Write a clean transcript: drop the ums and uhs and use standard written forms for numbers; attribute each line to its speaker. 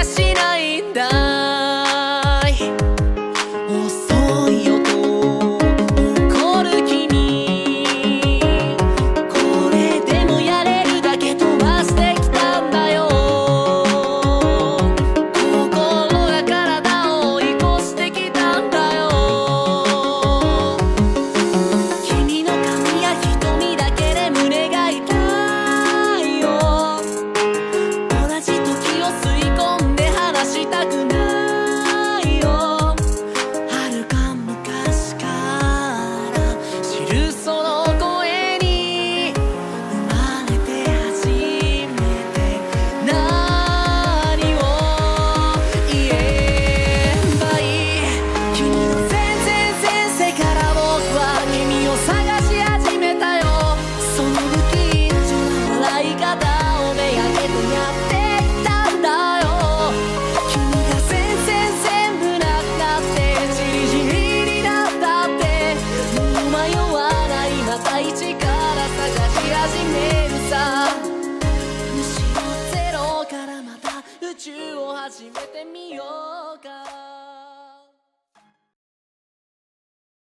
Speaker 1: しないんだい。遅いよと怒る君、これでもやれるだけ飛ばしてきたんだよ。心が体を追い越してきたんだよ。君の髪や瞳だけで胸が痛いよ。同じ時を吸い込んで話したくないよ。遥か昔から知るその声に生まれて初めて何を言えばいい。君の全然前世から僕は君を探し始めたよ。その不近所な笑い方をめがけてやっていたんだよ。君が全部なくなってじりじりになったって、もう迷わない、また一から探し始めるさ。むしろゼロからまた宇宙を始めてみよう。